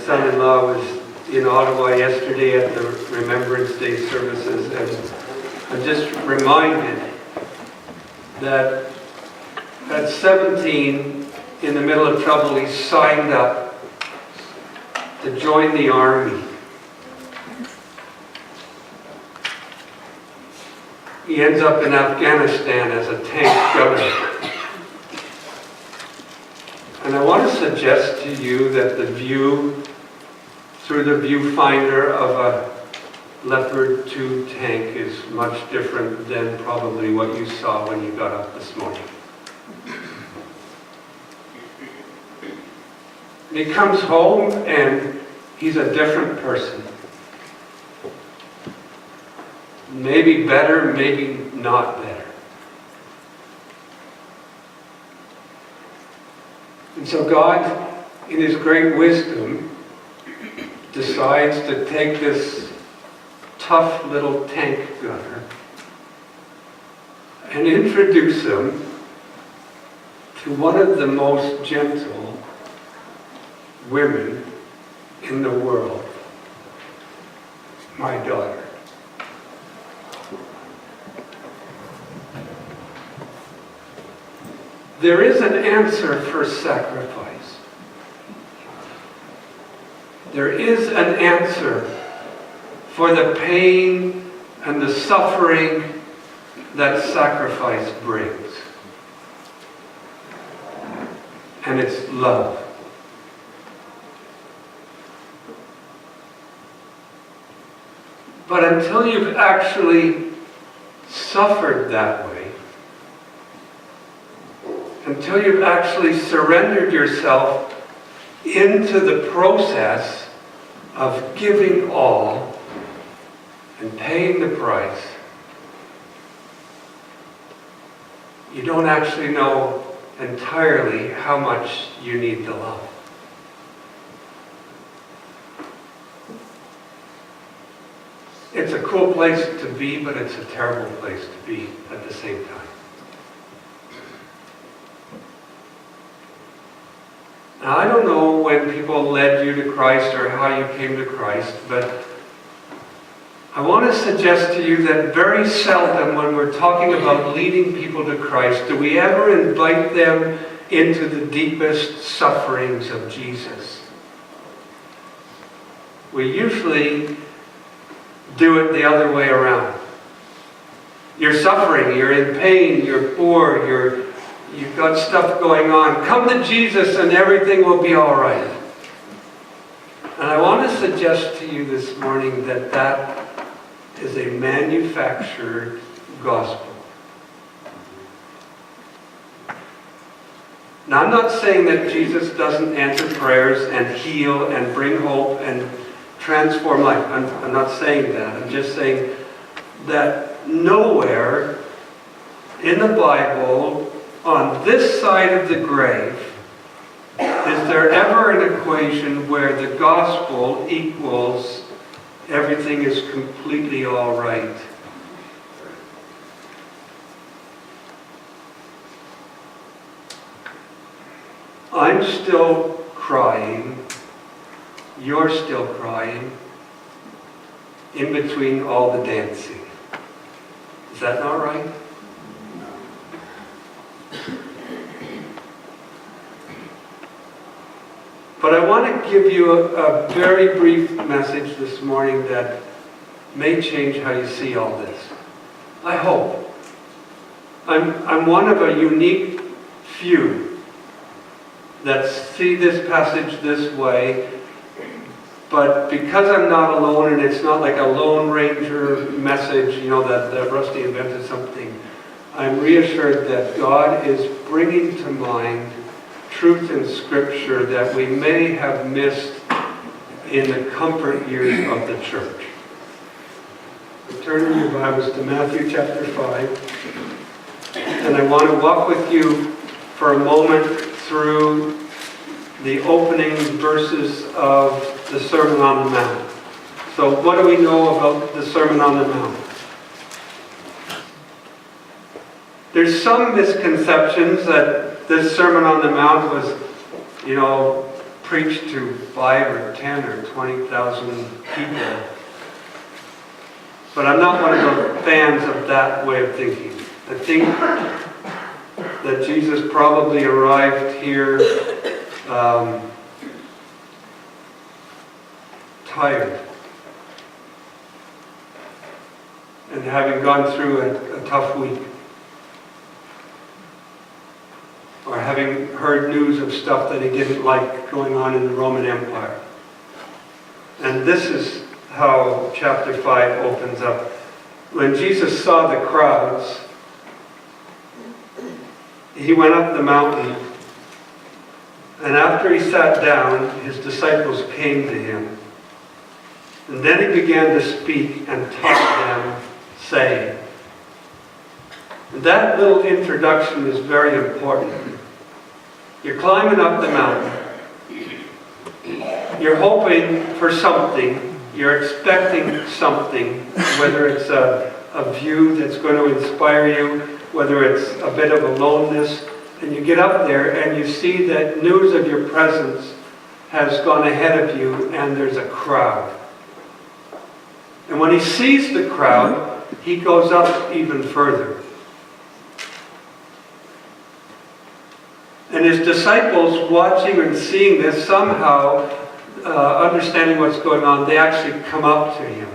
son-in-law was in Ottawa yesterday at the Remembrance Day services, and I'm just reminded that at 17, in the middle of trouble, he signed up to join the army. He ends up in Afghanistan as a tank gunner. And I want to suggest to you that the view, through the viewfinder of a Leopard 2 tank, is much different than probably what you saw when you got up this morning. And he comes home and he's a different person. Maybe better, maybe not better. And so God, in His great wisdom, decides to take this tough little tank gunner and introduce him to one of the most gentle women in the world, my daughter. There is an answer for sacrifice. There is an answer for the pain and the suffering that sacrifice brings. And it's love. But until you've actually suffered that way, until you've actually surrendered yourself into the process of giving all and paying the price, you don't actually know entirely how much you need to love. It's a cool place to be, but it's a terrible place to be at the same time. Now, I don't know when people led you to Christ or how you came to Christ, but I want to suggest to you that very seldom when we're talking about leading people to Christ do we ever invite them into the deepest sufferings of Jesus. We usually do it the other way around. You're suffering, you're in pain, you're poor, you've got stuff going on. Come to Jesus and everything will be all right. And I want to suggest to you this morning that that is a manufactured gospel. Now, I'm not saying that Jesus doesn't answer prayers and heal and bring hope and transform life. I'm not saying that. I'm just saying that nowhere in the Bible, on this side of the grave, is there ever an equation where the gospel equals everything is completely all right. I'm still crying. You're still crying in between all the dancing. Is that not right? But I want to give you a very brief message this morning that may change how you see all this. I hope. I'm one of a unique few that see this passage this way, but because I'm not alone, and it's not like a Lone Ranger message, that Rusty invented something, I'm reassured that God is bringing to mind truth in Scripture that we may have missed in the comfort years of the church. Turn in your Bibles to Matthew chapter 5. And I want to walk with you for a moment through the opening verses of the Sermon on the Mount. So what do we know about the Sermon on the Mount? There's some misconceptions that this Sermon on the Mount was, preach to 5 or 10 or 20,000 people. But I'm not one of those fans of that way of thinking. I think that Jesus probably arrived here tired and having gone through a tough week, or having heard news of stuff that he didn't like going on in the Roman Empire. And this is how chapter 5 opens up. When Jesus saw the crowds, he went up the mountain, and after he sat down, his disciples came to him. And then he began to speak and taught them, saying, and that little introduction is very important. You're climbing up the mountain. You're hoping for something. You're expecting something, whether it's a view that's going to inspire you, whether it's a bit of aloneness. And you get up there and you see that news of your presence has gone ahead of you, and there's a crowd. And when he sees the crowd, he goes up even further. And his disciples, watching and seeing this, somehow understanding what's going on, they actually come up to him.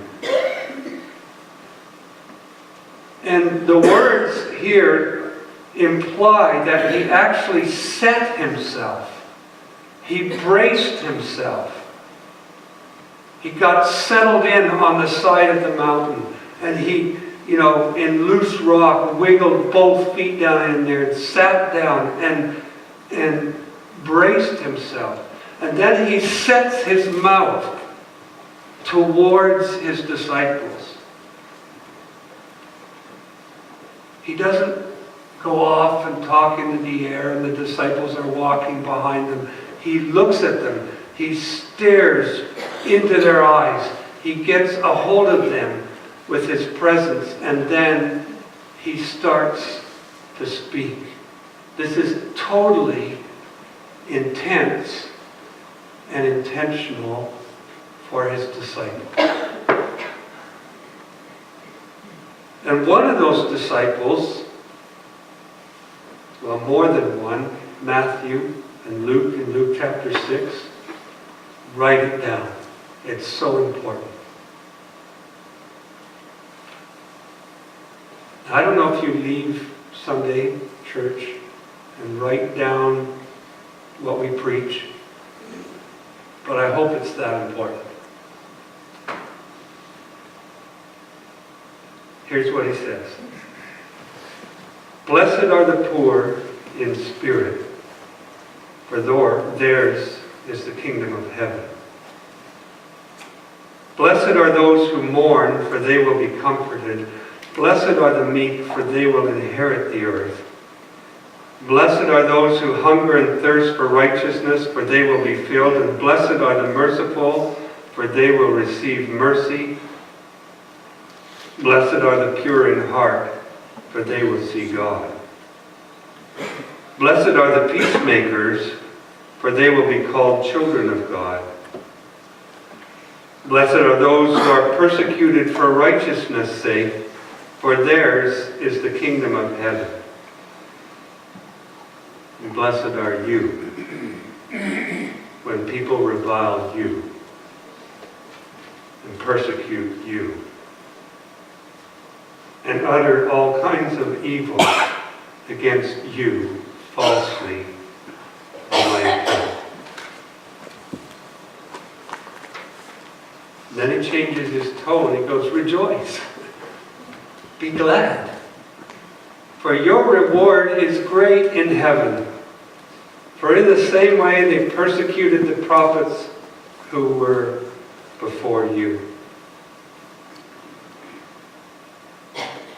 And the words here imply that he actually set himself. He braced himself. He got settled in on the side of the mountain. And he, in loose rock, wiggled both feet down in there and sat down and braced himself. And then he sets his mouth towards his disciples. He doesn't go off and talk into the air and the disciples are walking behind him. He looks at them. He stares into their eyes. He gets a hold of them with his presence, and then he starts to speak. This is totally intense and intentional for his disciples. And one of those disciples, well, more than one, Matthew and Luke in Luke chapter 6, write it down. It's so important. I don't know if you leave Sunday church and write down what we preach, but I hope it's that important. Here's what he says. Blessed are the poor in spirit, for theirs is the kingdom of heaven. Blessed are those who mourn, for they will be comforted. Blessed are the meek, for they will inherit the earth. Blessed are those who hunger and thirst for righteousness, for they will be filled. And blessed are the merciful, for they will receive mercy. Blessed are the pure in heart, for they will see God. Blessed are the peacemakers, for they will be called children of God. Blessed are those who are persecuted for righteousness' sake, for theirs is the kingdom of heaven. And blessed are you when people revile you and persecute you and utter all kinds of evil against you falsely on my account. Then he changes his tone. He goes, rejoice. Be glad. For your reward is great in heaven. For in the same way they persecuted the prophets who were before you.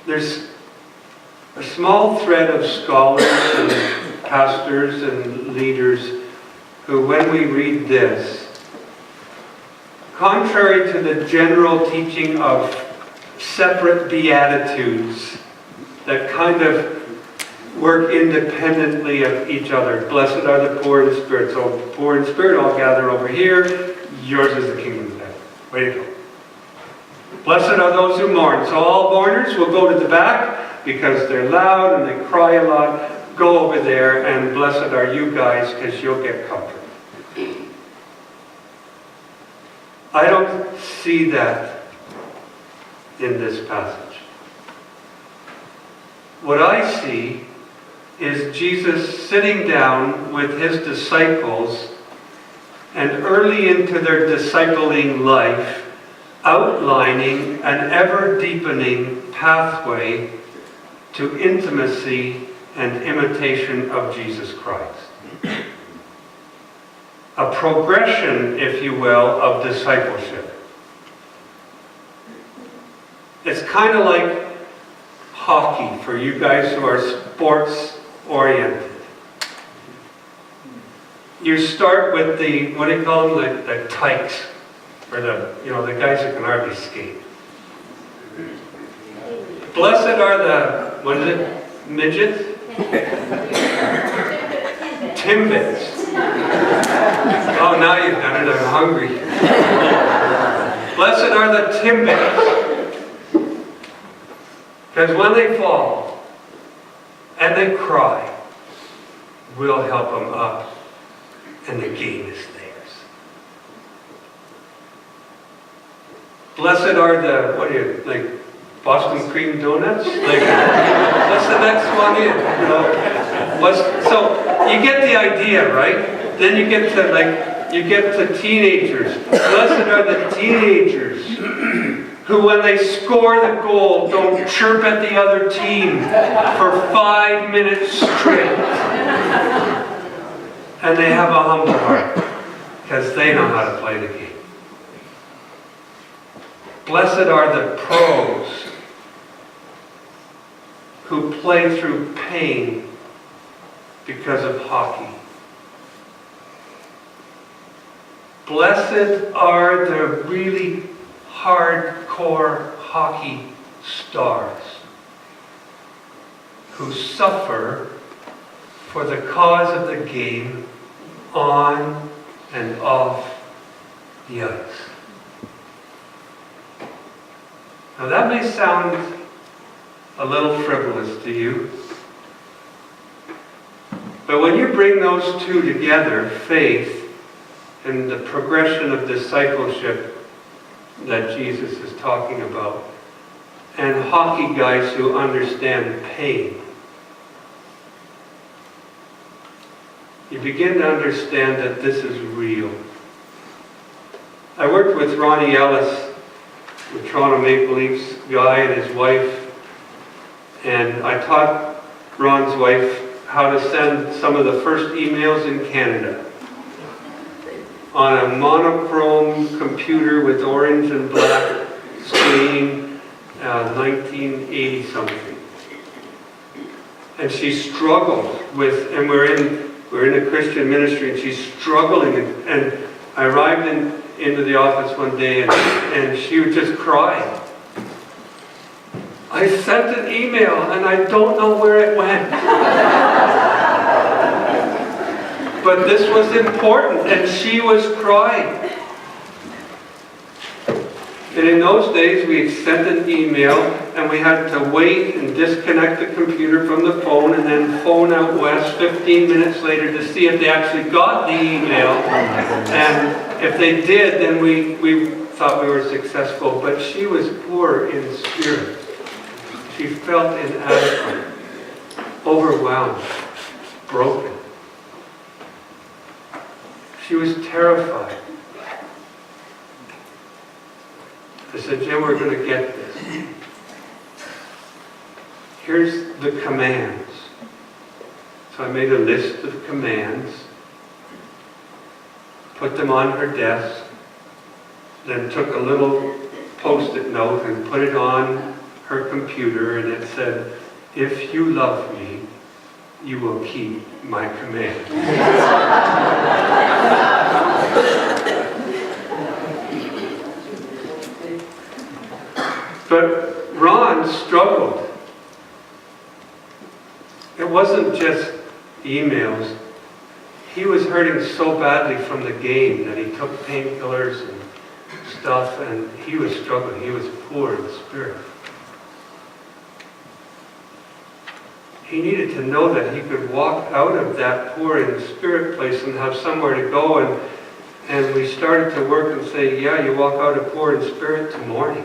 There's a small thread of scholars and pastors and leaders who, when we read this, contrary to the general teaching of separate beatitudes that kind of work independently of each other. Blessed are the poor in spirit. So poor in spirit, all gather over here. Yours is the kingdom of heaven. Way to go. Blessed are those who mourn. So all mourners will go to the back because they're loud and they cry a lot. Go over there, and blessed are you guys because you'll get comfort. I don't see that in this passage. What I see is Jesus sitting down with his disciples and early into their discipling life outlining an ever-deepening pathway to intimacy and imitation of Jesus Christ. A progression, if you will, of discipleship. It's kind of like hockey for you guys who are sports-oriented. You start with the, what do you call them, the tykes, or the guys who can hardly skate. Blessed are the, what is it, midgets? Timbits. Oh, now you've done it, I'm hungry. Blessed are the timbits. Because when they fall and they cry, we'll help them up and the game is theirs. Blessed are the, what are you, like Boston cream donuts? Like, what's the next one in? So you get the idea, right? Then you get to teenagers. Blessed are the teenagers who, when they score the goal, don't chirp at the other team for 5 minutes straight. And they have a humble heart because they know how to play the game. Blessed are the pros who play through pain because of hockey. Blessed are the really hardcore hockey stars who suffer for the cause of the game on and off the ice. Now that may sound a little frivolous to you, but when you bring those two together, faith and the progression of discipleship that Jesus is talking about, and hockey guys who understand pain, you begin to understand that this is real. I worked with Ronnie Ellis, the Toronto Maple Leafs guy, and his wife, and I taught Ron's wife how to send some of the first emails in Canada on a monochrome computer with orange and black screen, 1980 something. And she struggled with, and we're in a Christian ministry, and she's struggling, and I arrived into the office one day, and she would just cry. I sent an email, and I don't know where it went. But this was important, and she was crying. And in those days, we sent an email, and we had to wait and disconnect the computer from the phone, and then phone out west 15 minutes later to see if they actually got the email. And if they did, then we thought we were successful. But she was poor in spirit. She felt inadequate, overwhelmed, broken. She was terrified. I said, Jim, we're going to get this. Here's the commands. So I made a list of commands, put them on her desk, then took a little post-it note and put it on her computer, and it said, if you love me, you will keep my command. But Ron struggled. It wasn't just emails. He was hurting so badly from the game that he took painkillers and stuff, and he was struggling. He was poor in spirit. He needed to know that he could walk out of that poor in spirit place and have somewhere to go. And we started to work and say, yeah, you walk out of poor in spirit to mourning.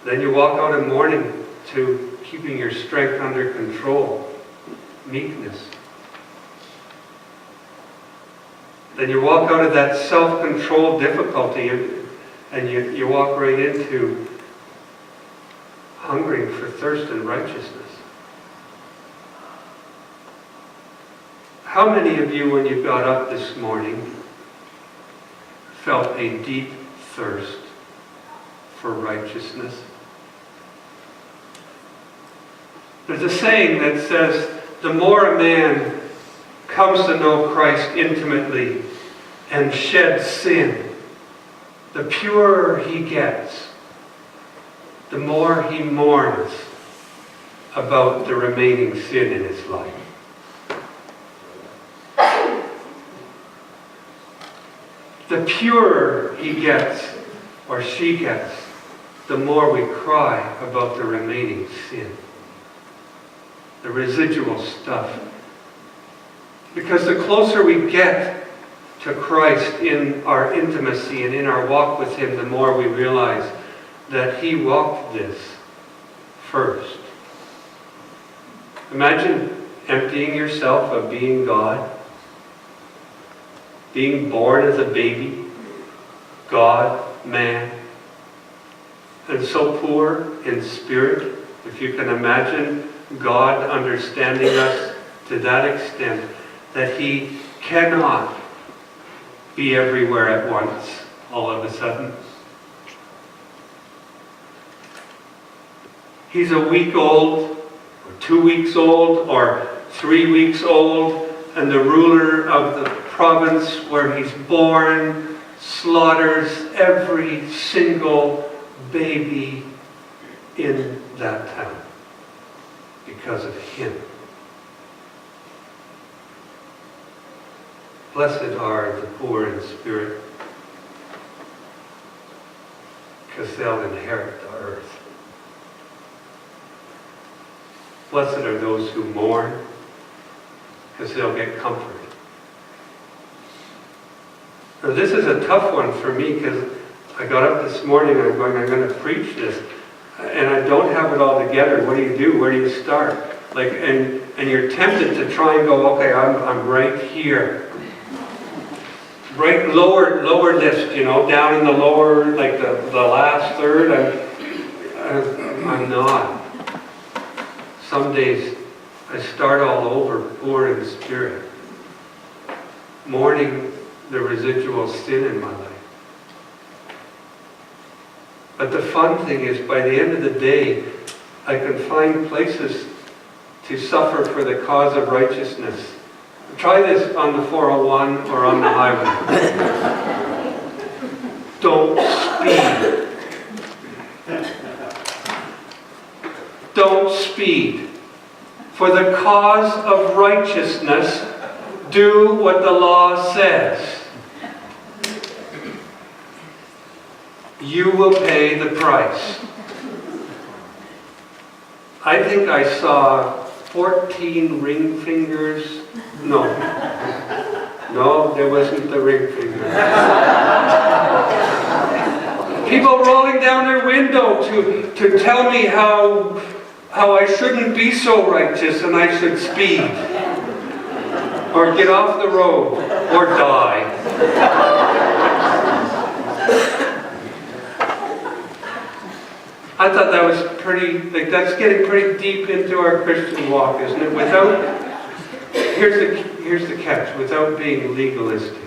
Then you walk out of mourning to keeping your strength under control, meekness. Then you walk out of that self-control difficulty and you walk right into hungering for thirst and righteousness. How many of you, when you got up this morning, felt a deep thirst for righteousness? There's a saying that says, the more a man comes to know Christ intimately and sheds sin, the purer he gets, the more he mourns about the remaining sin in his life. The purer he gets, or she gets, the more we cry about the remaining sin. The residual stuff. Because the closer we get to Christ in our intimacy and in our walk with Him, the more we realize that He walked this first. Imagine emptying yourself of being God, being born as a baby, God, man, and so poor in spirit. If you can imagine God understanding us to that extent that He cannot be everywhere at once, all of a sudden. He's a week old, or 2 weeks old, or 3 weeks old, and the ruler of the province where he's born slaughters every single baby in that town because of him. Blessed are the poor in spirit, because they'll inherit the earth. Blessed are those who mourn, because they'll get comfort. Now this is a tough one for me, because I got up this morning and I'm going to preach this, and I don't have it all together. What do you do? Where do you start? And you're tempted to try and go, okay, I'm right here. Right, lower list, down in the lower, like the last third. I'm not. Some days I start all over, poor in spirit, mourning the residual sin in my life. But the fun thing is, by the end of the day, I can find places to suffer for the cause of righteousness. Try this on the 401 or on the highway. Don't speed. Don't speed. For the cause of righteousness, do what the law says. You will pay the price. I think I saw 14 ring fingers. No, there wasn't the ring finger. People rolling down their window to tell me how I shouldn't be so righteous and I should speed. Or get off the road. Or die. I thought that was that's getting pretty deep into our Christian walk, isn't it? Here's the catch, without being legalistic.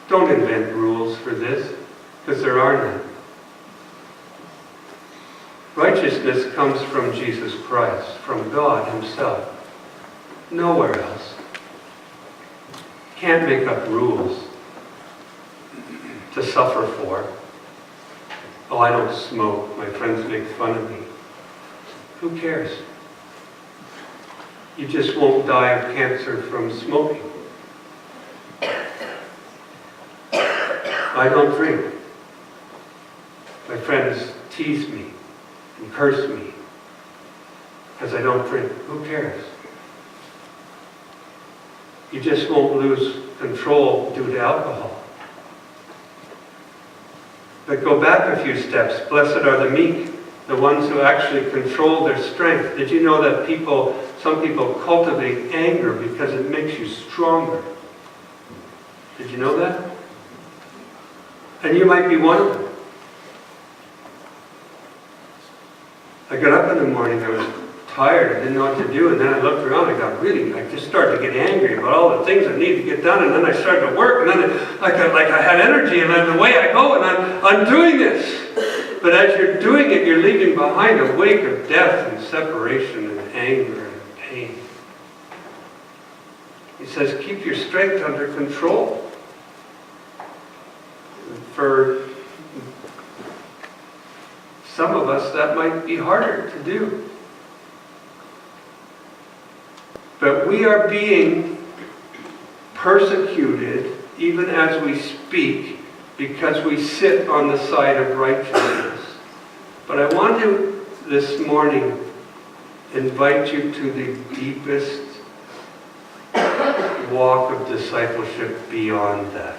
Don't invent rules for this, because there are none. Righteousness comes from Jesus Christ, from God Himself. Nowhere else. Can't make up rules to suffer for. Oh, I don't smoke. My friends make fun of me. Who cares? You just won't die of cancer from smoking. I don't drink. My friends tease me and curse me because I don't drink. Who cares? You just won't lose control due to alcohol. But go back a few steps. Blessed are the meek, the ones who actually control their strength. Did you know that some people cultivate anger because it makes you stronger? Did you know that? And you might be one of them. I got up in the morning, I was tired, I didn't know what to do, and then I looked around, I just started to get angry about all the things I need to get done, and then I started to work, and then I had energy, and then away I go, and I'm doing this. But as you're doing it, you're leaving behind a wake of death and separation and anger and pain. He says, keep your strength under control. For some of us, that might be harder to do. But we are being persecuted even as we speak because we sit on the side of righteousness. But I want to, this morning, invite you to the deepest walk of discipleship beyond that.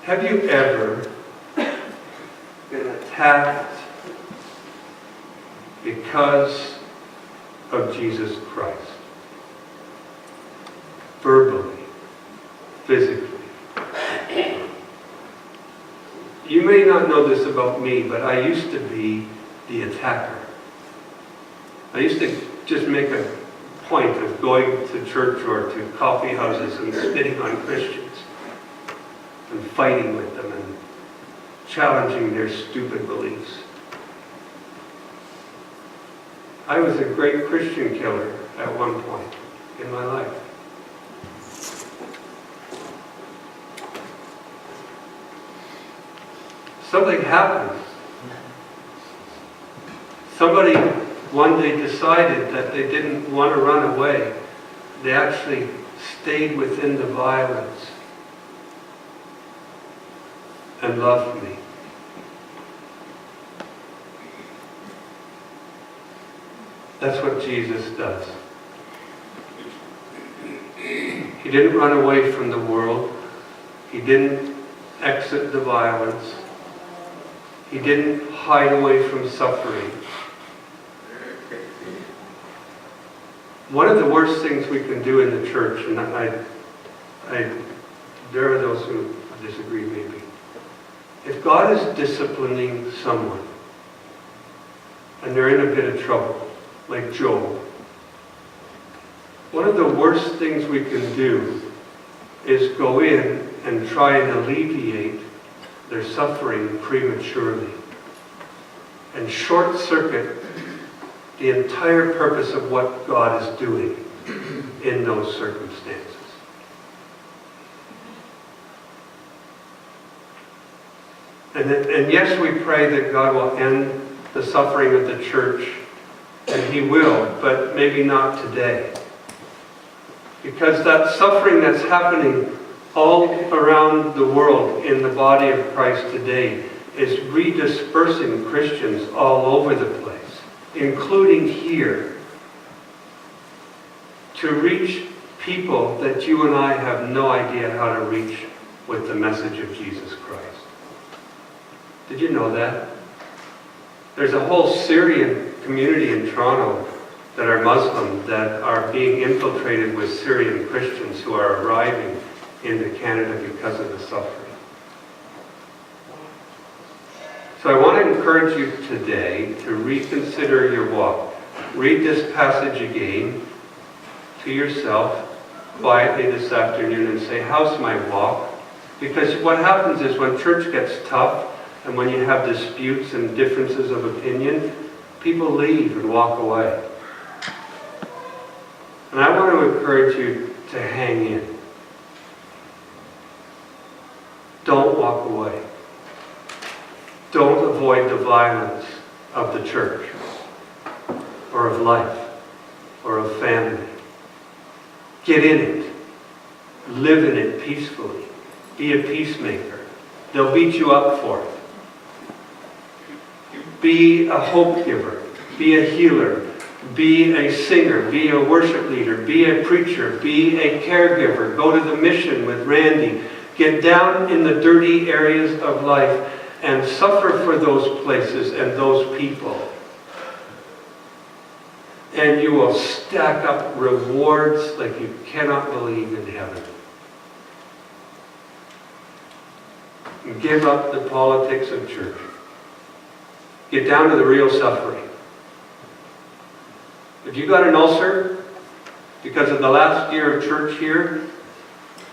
Have you ever been attacked because of Jesus Christ? Verbally, physically. You may not know this about me, but I used to be the attacker. I used to just make a point of going to church or to coffee houses and spitting on Christians and fighting with them and challenging their stupid beliefs. I was a great Christian killer at one point in my life. Something happened. Somebody one day decided that they didn't want to run away. They actually stayed within the violence and loved me. That's what Jesus does. He didn't run away from the world. He didn't exit the violence. He didn't hide away from suffering. One of the worst things we can do in the church, and there are those who disagree maybe. If God is disciplining someone, and they're in a bit of trouble, like Job, one of the worst things we can do is go in and try and alleviate their suffering prematurely and short-circuit the entire purpose of what God is doing in those circumstances. And yes, we pray that God will end the suffering of the church, and He will, but maybe not today. Because that suffering that's happening all around the world in the body of Christ today is redispersing Christians all over the place, including here, to reach people that you and I have no idea how to reach with the message of Jesus Christ. Did you know that? There's a whole Syrian community in Toronto that are Muslim that are being infiltrated with Syrian Christians who are arriving into Canada because of the suffering. So I want to encourage you today to reconsider your walk. Read this passage again to yourself quietly this afternoon and say, how's my walk? Because what happens is when church gets tough and when you have disputes and differences of opinion, people leave and walk away. And I want to encourage you to hang in. don't walk away. Don't avoid the violence of the church, or of life, or of family. Get in it. Live in it peacefully. Be a peacemaker. They'll beat you up for it. Be a hope giver. Be a healer. Be a singer. Be a worship leader. Be a preacher. Be a caregiver. Go to the mission with Randy. Get down in the dirty areas of life and suffer for those places and those people. And you will stack up rewards like you cannot believe in heaven. Give up the politics of church. Get down to the real suffering. If you got an ulcer because of the last year of church here,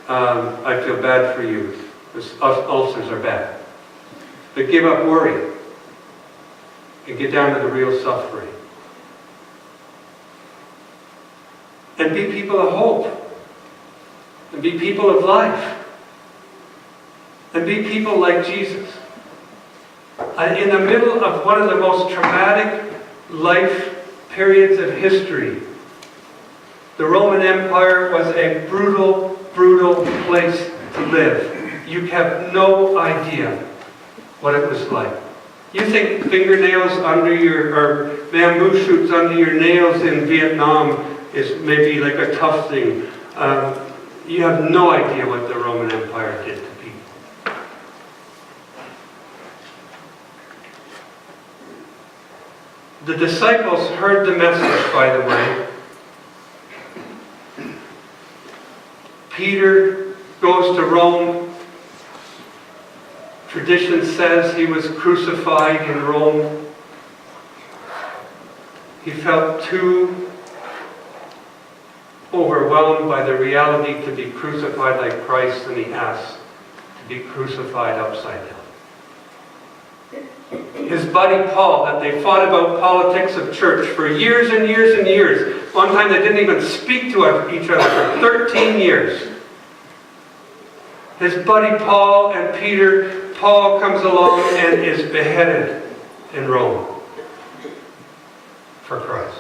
I feel bad for you. Because ulcers are bad. But give up worry and get down to the real suffering. And be people of hope. And be people of life. And be people like Jesus. In the middle of one of the most traumatic life periods of history, the Roman Empire was a brutal, brutal place to live. You have no idea what it was like. You think fingernails under your, or bamboo shoots under your nails in Vietnam is maybe like a tough thing. You have no idea what the Roman Empire did to people. The disciples heard the message, by the way. Peter goes to Rome. Tradition says he was crucified in Rome. He felt too overwhelmed by the reality to be crucified like Christ, and he asked to be crucified upside down. His buddy Paul, that they fought about politics of church for years and years and years. One time they didn't even speak to each other for 13 years. His buddy Paul and Peter, Paul comes along and is beheaded in Rome for Christ.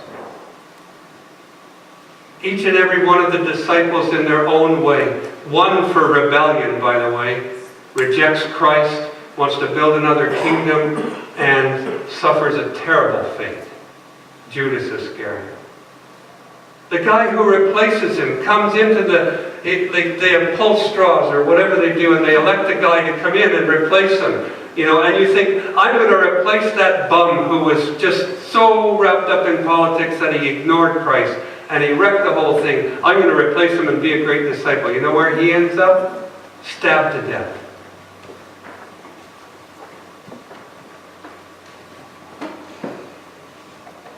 Each and every one of the disciples in their own way, one for rebellion, by the way, rejects Christ, wants to build another kingdom, and suffers a terrible fate. Judas Iscariot. The guy who replaces him comes into they have pulled straws or whatever they do, and they elect a guy to come in and replace him. You know, and you think, I'm going to replace that bum who was just so wrapped up in politics that he ignored Christ, and he wrecked the whole thing. I'm going to replace him and be a great disciple. You know where he ends up? Stabbed to death.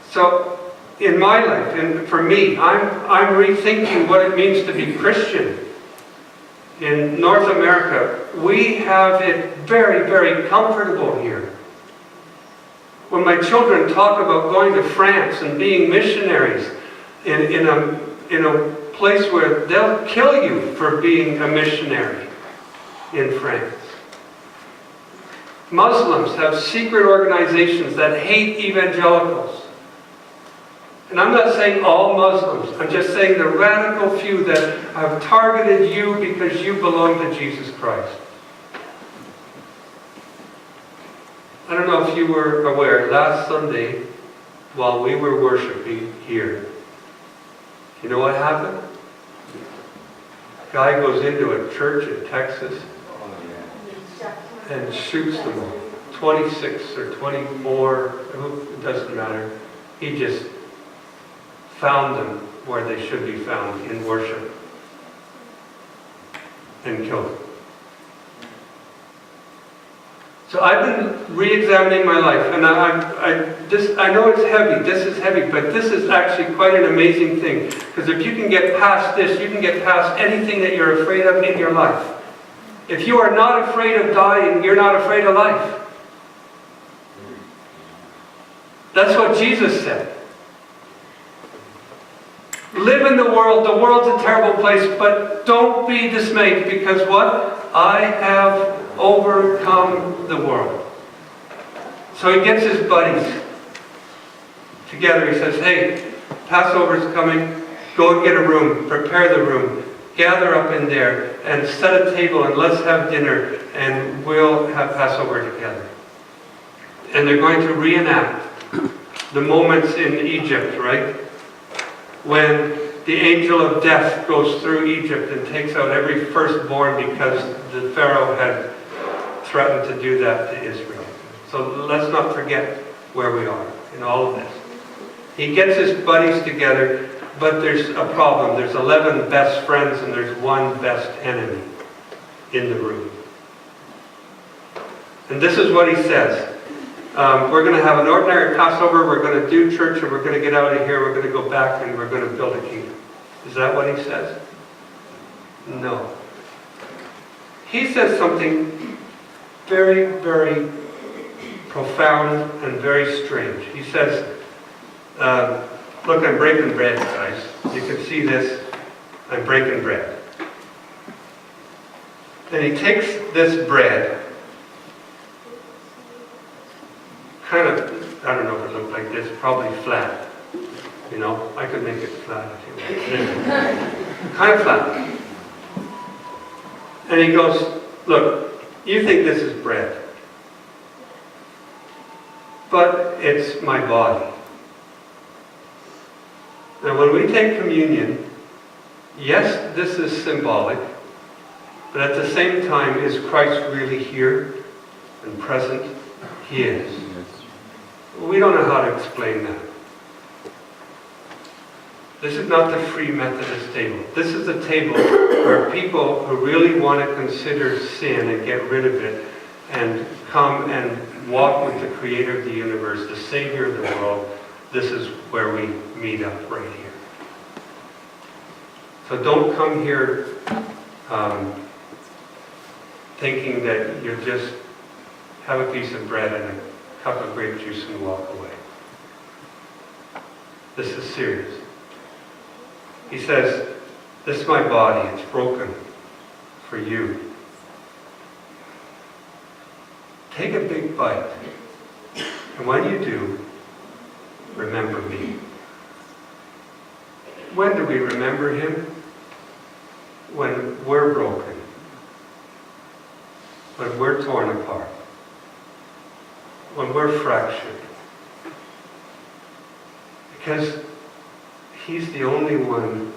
So, in my life, and for me, I'm rethinking what it means to be Christian. In North America, we have it very, very comfortable here. When my children talk about going to France and being missionaries in a place where they'll kill you for being a missionary in France. Muslims have secret organizations that hate evangelicals. And I'm not saying all Muslims. I'm just saying the radical few that have targeted you because you belong to Jesus Christ. I don't know if you were aware, last Sunday, while we were worshiping here, you know what happened? A guy goes into a church in Texas and shoots them all. 26 or 24, it doesn't matter. He just found them where they should be found, in worship, and killed them. So I've been re-examining my life, and I know it's heavy, this is heavy, but this is actually quite an amazing thing, because if you can get past this, you can get past anything that you're afraid of in your life. If you are not afraid of dying, you're not afraid of life. That's what Jesus said. Live in the world. The world's a terrible place, but don't be dismayed, because what? I have overcome the world. So he gets his buddies together. He says, hey, Passover's coming. Go and get a room. Prepare the room. Gather up in there and set a table and let's have dinner and we'll have Passover together. And they're going to reenact the moments in Egypt, right? When the angel of death goes through Egypt and takes out every firstborn because the Pharaoh had threatened to do that to Israel. So let's not forget where we are in all of this. He gets his buddies together, but there's a problem. There's 11 best friends and there's one best enemy in the room. And this is what he says. We're going to have an ordinary Passover, we're going to do church, and we're going to get out of here, we're going to go back and we're going to build a kingdom. Is that what he says? No. He says something very, very profound and very strange. He says, look, I'm breaking bread, guys. You can see this. I'm breaking bread. And he takes this bread, kind of, I don't know if it looked like this, probably flat. You know, I could make it flat if you want. Kind of flat. And he goes, look, you think this is bread, but it's my body. Now when we take communion, yes, this is symbolic, but at the same time, is Christ really here and present? He is. We don't know how to explain that. This is not the free Methodist table. This is the table where people who really want to consider sin and get rid of it and come and walk with the Creator of the universe, the Savior of the world, this is where we meet up right here. So don't come here thinking that you'll just have a piece of bread and a cup of grape juice and walk away. This is serious. He says, this is my body, it's broken for you. Take a big bite. And when you do, remember me. When do we remember him? When we're broken. When we're torn apart. When we're fractured. Because he's the only one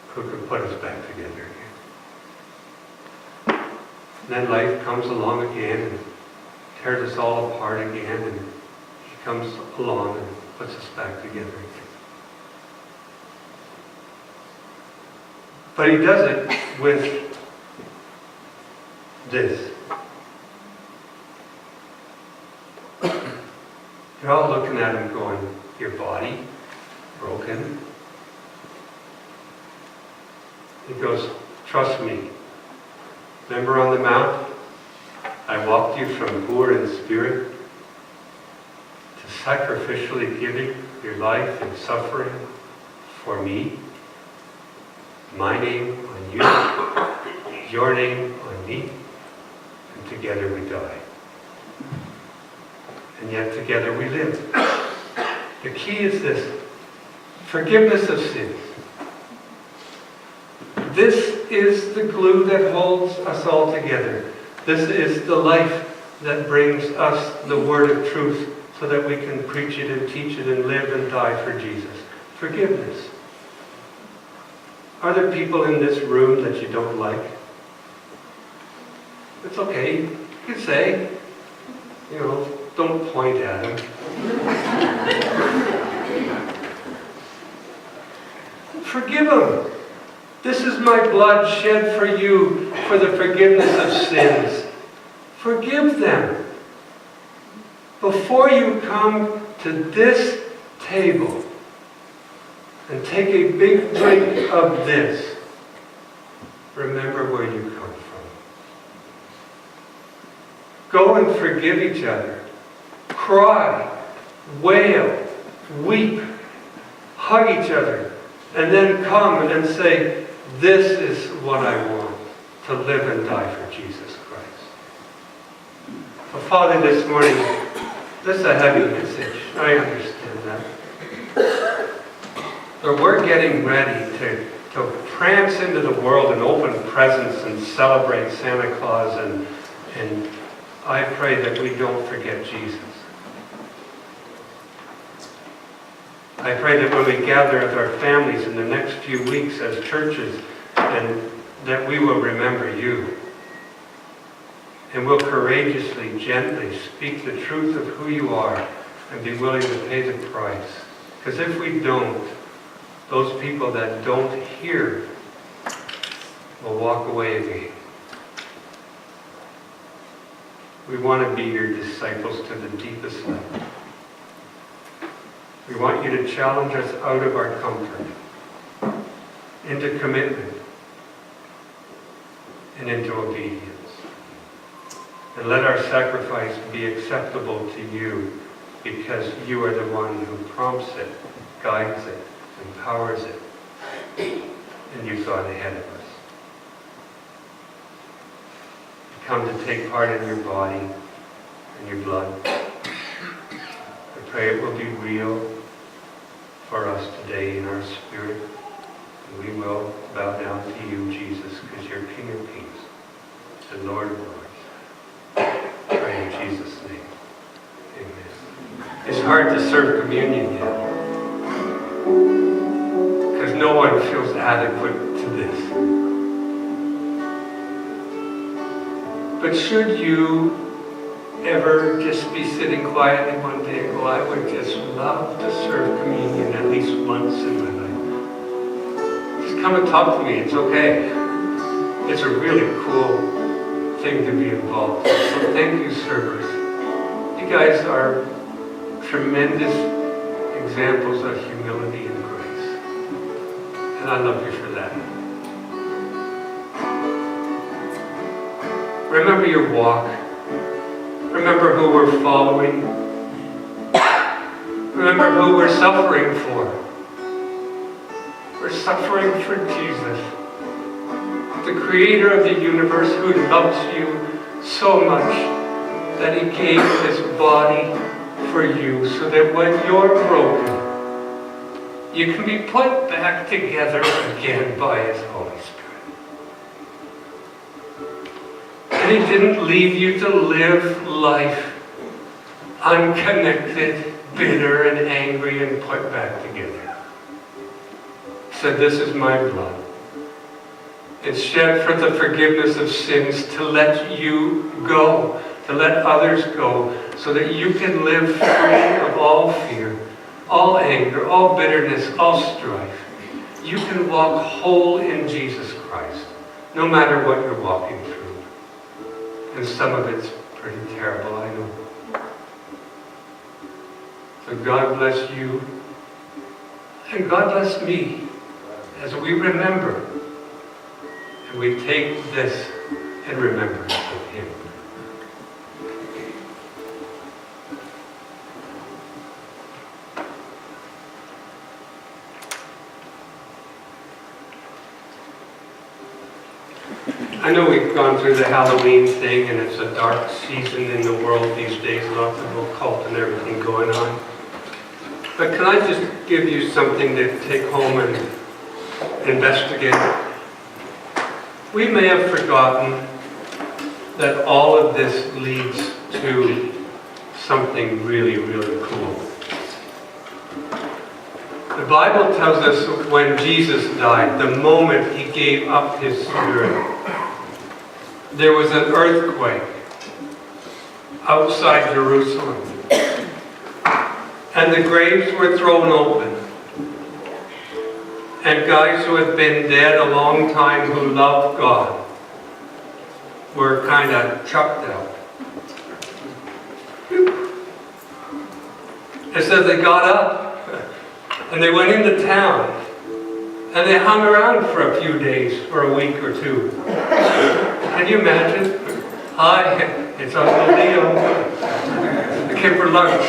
who can put us back together again. And then life comes along again and tears us all apart again, and he comes along and puts us back together again. But he does it with this. You're all looking at him going, your body broken. He goes, trust me. Remember on the mount, I walked you from poor in spirit to sacrificially giving your life and suffering for me. My name on you, your name on me, and together we die. And yet together we live. The key is this: forgiveness of sins. This is the glue that holds us all together. This is the life that brings us the word of truth so that we can preach it and teach it and live and die for Jesus. Forgiveness. Are there people in this room that you don't like? It's okay. You can say, don't point at them. Forgive them. This is my blood shed for you for the forgiveness of sins. Forgive them. Before you come to this table and take a big drink of this, remember where you come from. Go and forgive each other. Cry, wail, weep, hug each other, and then come and say, this is what I want. to live and die for Jesus Christ. So Father, this morning, this is a heavy message. I understand that. But we're getting ready to prance into the world and open presents and celebrate Santa Claus, and I pray that we don't forget Jesus. I pray that when we gather with our families in the next few weeks as churches, and that we will remember you. And will courageously, gently speak the truth of who you are and be willing to pay the price. Because if we don't, those people that don't hear will walk away again. We want to be your disciples to the deepest level. We want you to challenge us out of our comfort, into commitment, and into obedience. And let our sacrifice be acceptable to you, because you are the one who prompts it, guides it, empowers it, and you've gone ahead of us. You come to take part in your body and your blood. I pray it will be real for us today in our spirit. And we will bow down to you, Jesus, because you're King of Kings and Lord of Lords. Pray in Jesus' name. Amen. It's hard to serve communion now, because no one feels adequate to this. But should you ever just be sitting quietly one day and go, I would just love to serve communion at least once in my life, just come and talk to me. It's okay. It's a really cool thing to be involved in. So thank you, servers. You guys are tremendous examples of humility and grace. And I love you for that. Remember your walk. Remember who we're following. Remember who we're suffering for. We're suffering for Jesus, the creator of the universe, who loves you so much that he gave his body for you, so that when you're broken, you can be put back together again by his Holy Spirit. And he didn't leave you to live life unconnected, bitter and angry and put back together. He said, this is my blood. It's shed for the forgiveness of sins, to let you go, to let others go, so that you can live free of all fear, all anger, all bitterness, all strife. You can walk whole in Jesus Christ, no matter what you're walking through. And some of it's pretty terrible, I know. So God bless you, and God bless me, as we remember. We take this in remembrance of him. I know we've gone through the Halloween thing, and it's a dark season in the world these days, lots of occult and everything going on. But can I just give you something to take home and investigate? We may have forgotten that all of this leads to something really, really cool. The Bible tells us when Jesus died, the moment he gave up his spirit, there was an earthquake outside Jerusalem. And the graves were thrown open. And guys who had been dead a long time, who loved God, were kind of chucked out. It says they got up and they went into town and they hung around for a few days, for a week or two. Can you imagine? Hi, it's Uncle Leo. I came for lunch.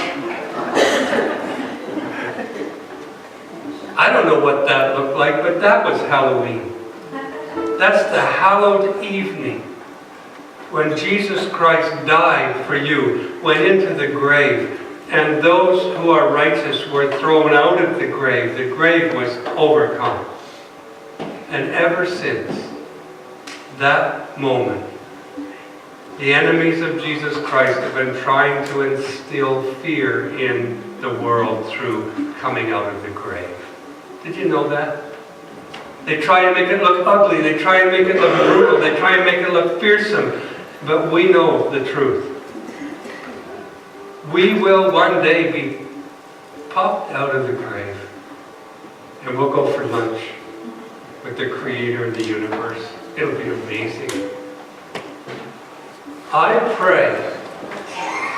I don't know what that looked like, but that was Halloween. That's the hallowed evening when Jesus Christ died for you, went into the grave, and those who are righteous were thrown out of the grave. The grave was overcome. And ever since that moment, the enemies of Jesus Christ have been trying to instill fear in the world through coming out of the grave. Did you know that? They try to make it look ugly. They try and make it look brutal. They try and make it look fearsome. But we know the truth. We will one day be popped out of the grave. And we'll go for lunch with the Creator of the universe. It'll be amazing. I pray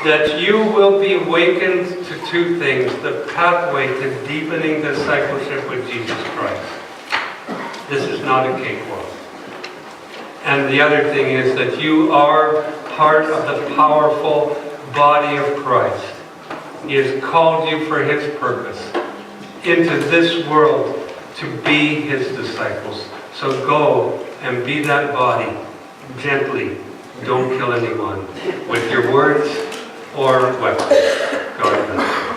that you will be awakened to two things: the pathway to deepening discipleship with Jesus Christ. This is not a cakewalk. And the other thing is that you are part of the powerful body of Christ. He has called you for His purpose into this world to be His disciples. So go and be that body gently. Don't kill anyone with your words or weapons. God bless you.